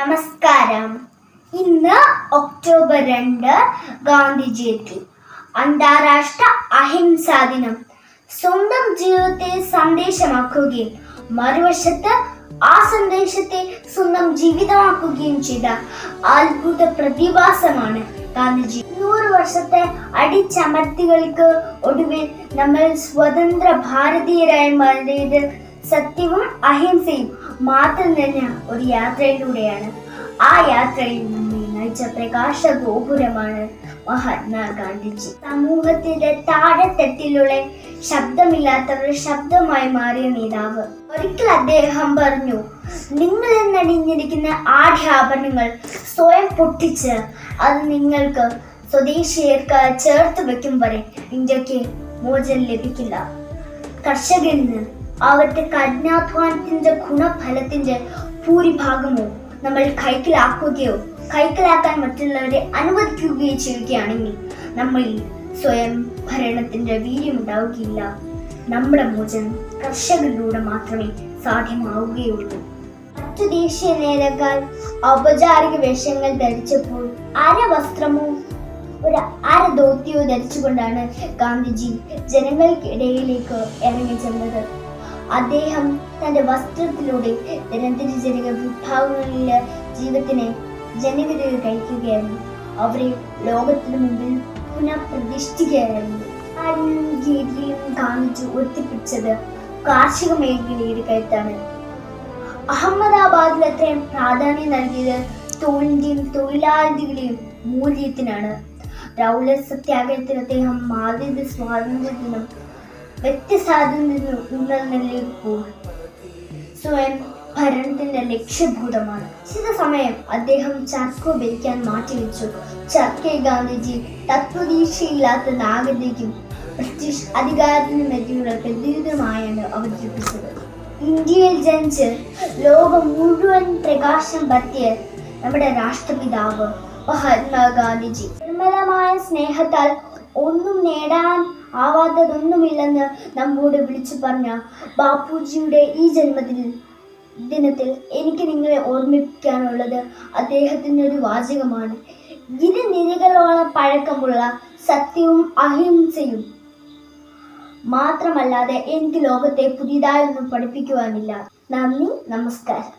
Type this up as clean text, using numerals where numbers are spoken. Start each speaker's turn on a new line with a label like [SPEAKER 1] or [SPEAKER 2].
[SPEAKER 1] നമസ്കാരം. ഇന്ന് ഒക്ടോബർ 2 ഗാന്ധി ജയന്തി, അന്താരാഷ്ട്ര അഹിംസാ ദിനം. സ്വന്തം ജീവിതത്തെ സന്ദേശമാക്കുകയും മറുവശത്ത് ആ സന്ദേശത്തെ സ്വന്തം ജീവിതമാക്കുകയും ചെയ്ത അത്ഭുത പ്രതിഭാസമാണ് ഗാന്ധിജി. 100 വർഷത്തെ അടിച്ചമർത്തികൾക്ക് ഒടുവിൽ നമ്മൾ സ്വതന്ത്ര ഭാരതീയരായി മാറിയത് സത്യവും അഹിംസയും മാത്രം നിറഞ്ഞ ഒരു യാത്രയിലൂടെയാണ്. ആ യാത്രയിൽ നമ്മെ നയിച്ച പ്രകാശ ഗോപുരമാണ് മഹാത്മാഗാന്ധിജി. സമൂഹത്തിന്റെ താഴെത്തട്ടിലുള്ള ശബ്ദമില്ലാത്തവരുടെ ശബ്ദമായി മാറിയ നേതാവ്. ഒരിക്കൽ അദ്ദേഹം പറഞ്ഞു, നിങ്ങളിൽ നടിഞ്ഞിരിക്കുന്ന ആഢ്യാഭരണങ്ങൾ സ്വയം പൊട്ടിച്ച് അത് നിങ്ങൾക്ക് സ്വദേശീയർക്ക് ചേർത്ത് വെക്കും വരെ ഇന്ത്യക്ക് മോചനം ലഭിക്കില്ല. കർഷകരിൽ അവരുടെ കഠിനാധ്വാനത്തിന്റെ ഗുണഫലത്തിന്റെ ഭൂരിഭാഗമോ നമ്മൾ കൈക്കലാക്കാൻ മറ്റുള്ളവരെ അനുവദിക്കുകയോ ചെയ്യുകയാണെങ്കിൽ നമ്മളിൽ സ്വയം ഭരണത്തിന്റെ വീര്യമുണ്ടാവുകയില്ല. നമ്മുടെ മോചനം കർഷകരിലൂടെ മാത്രമേ സാധ്യമാവുകയുള്ളൂ. മറ്റു ദേശീയ നേതാക്കൾ ഔപചാരിക വേഷങ്ങൾ ധരിച്ചപ്പോൾ അരവസ്ത്രമോ ഒരു അരധോത്തിയോ ധരിച്ചുകൊണ്ടാണ് ഗാന്ധിജി ജനങ്ങൾക്കിടയിലേക്ക് ഇറങ്ങി ചെന്നത്. അദ്ദേഹം തന്റെ വസ്ത്രത്തിലൂടെ തരംതിരിച്ചറിയ വിഭാഗങ്ങളിലെ ജീവിതത്തിനെ ജനകീയ കഴിക്കുകയായിരുന്നു. അവരെ ലോകത്തിന് മുമ്പിൽ പുനഃപ്രതിഷ്ഠിക്കുകയായിരുന്നു. ഗാന്ധിജി ഉയർത്തിപ്പിടിച്ചത് കാർഷിക മേഖലയുടെ കരുത്താണ്. അഹമ്മദാബാദിൽ അത്രയും പ്രാധാന്യം നൽകിയത് തൊഴിലിന്റെയും തൊഴിലാളികളുടെയും മൂല്യത്തിനാണ്. റൗലറ്റ് സത്യാഗ്രഹത്തിൽ അദ്ദേഹം മാധ്യമ സ്വാതന്ത്ര്യത്തിനും വ്യക്തിസ്വാതന്ത്ര്യത്തിനും സ്വയം ഭരണത്തിന്റെ ലക്ഷ്യഭൂതമാണ്. ചില സമയം അദ്ദേഹം ചർക്ക ഉപയോഗിക്കാൻ മാറ്റിവെച്ചു. ചർക്കയെ ഗാന്ധിജി തത്വദീക്ഷയില്ലാത്ത നാഗരികതയ്ക്കും ബ്രിട്ടീഷ് അധികാരത്തിനുമെതിരെയുള്ള പ്രതിരോധമായാണ് അവതരിപ്പിച്ചത്. ഇന്ത്യയിൽ ജനിച്ച് ലോകം മുഴുവൻ പ്രകാശം പറ്റിയ നമ്മുടെ രാഷ്ട്രപിതാവ് മഹാത്മാഗാന്ധിജി നിർമ്മലമായ സ്നേഹത്താൽ ഒന്നും നേടാൻ ആവാത്തതൊന്നുമില്ലെന്ന് നമ്മോട് വിളിച്ചു പറഞ്ഞ ബാപ്പുജിയുടെ ഈ ദിനത്തിൽ എനിക്ക് നിങ്ങളെ ഓർമ്മിപ്പിക്കാനുള്ളത് അദ്ദേഹത്തിൻ്റെ ഒരു വാചകമാണ്. നിരകളോളം പഴക്കമുള്ള സത്യവും അഹിംസയും മാത്രമല്ലാതെ എനിക്ക് ലോകത്തെ പുതിയതായൊന്നും പഠിപ്പിക്കുവാനില്ല. നന്ദി, നമസ്കാരം.